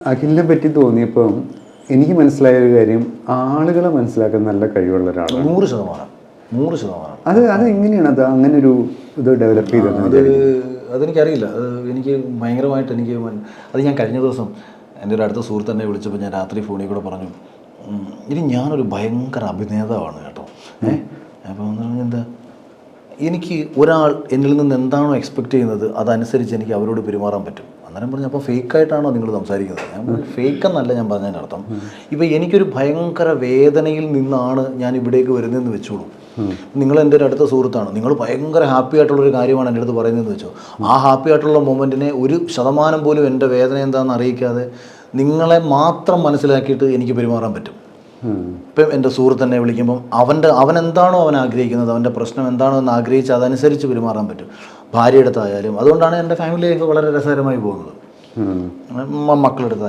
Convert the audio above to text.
അഖിലിനെ പറ്റി തോന്നിയപ്പം എനിക്ക് മനസ്സിലായ ഒരു കാര്യം, ആളുകളെ മനസ്സിലാക്കാൻ നല്ല കഴിവുള്ള ഒരാളാണ്. 100%. അത് എങ്ങനെയാണ് അത് അങ്ങനെ ഒരു ഇത് ഡെവലപ്പ് ചെയ്തത്? അതെനിക്കറിയില്ല. എനിക്ക് ഭയങ്കരമായിട്ട് അത് ഞാൻ കഴിഞ്ഞ ദിവസം എൻ്റെ ഒരു അടുത്ത സുഹൃത്ത് എന്നെ വിളിച്ചപ്പോൾ ഞാൻ രാത്രി ഫോണിൽ കൂടെ പറഞ്ഞു, ഇനി ഞാനൊരു ഭയങ്കര അഭിനേതാവാണ് കേട്ടോ. അപ്പോൾ എന്ന് പറഞ്ഞാൽ എന്താ, എനിക്ക് ഒരാൾ എന്നിൽ നിന്ന് എന്താണോ എക്സ്പെക്റ്റ് ചെയ്യുന്നത് അതനുസരിച്ച് എനിക്ക് അവരോട് പെരുമാറാൻ പറ്റും. അന്നേരം പറഞ്ഞു, അപ്പോൾ ഫേക്കായിട്ടാണോ നിങ്ങൾ സംസാരിക്കുന്നത്? ഞാൻ പറഞ്ഞു, ഫേക്ക് എന്നല്ല ഞാൻ പറഞ്ഞതിൻ്റെ അർത്ഥം. ഇപ്പോൾ എനിക്കൊരു ഭയങ്കര വേദനയിൽ നിന്നാണ് ഞാൻ ഇവിടേക്ക് വരുന്നതെന്ന് വെച്ചോളൂ. നിങ്ങൾ എൻ്റെ ഒരു അടുത്ത സുഹൃത്താണ്, നിങ്ങൾ ഭയങ്കര ഹാപ്പി ആയിട്ടുള്ളൊരു കാര്യമാണ് എൻ്റെ അടുത്ത് പറയുന്നതെന്ന് വെച്ചോ. ആ ഹാപ്പി ആയിട്ടുള്ള മൊമെൻറ്റിനെ 1% പോലും എൻ്റെ വേദന എന്താണെന്ന് അറിയിക്കാതെ നിങ്ങളെ മാത്രം മനസ്സിലാക്കിയിട്ട് എനിക്ക് പെരുമാറാൻ പറ്റും. ഇപ്പം എൻ്റെ സുഹൃത്ത് എന്നെ വിളിക്കുമ്പം അവൻ എന്താണോ അവൻ ആഗ്രഹിക്കുന്നത്, അവൻ്റെ പ്രശ്നം എന്താണോ എന്ന് ആഗ്രഹിച്ച് അതനുസരിച്ച് പെരുമാറാൻ പറ്റും. ഭാര്യയുടെ അടുത്തായാലും അതുകൊണ്ടാണ് എൻ്റെ ഫാമിലി ലൈഫ് വളരെ രസകരമായി പോകുന്നത്. മക്കളുടെ അടുത്തായാലും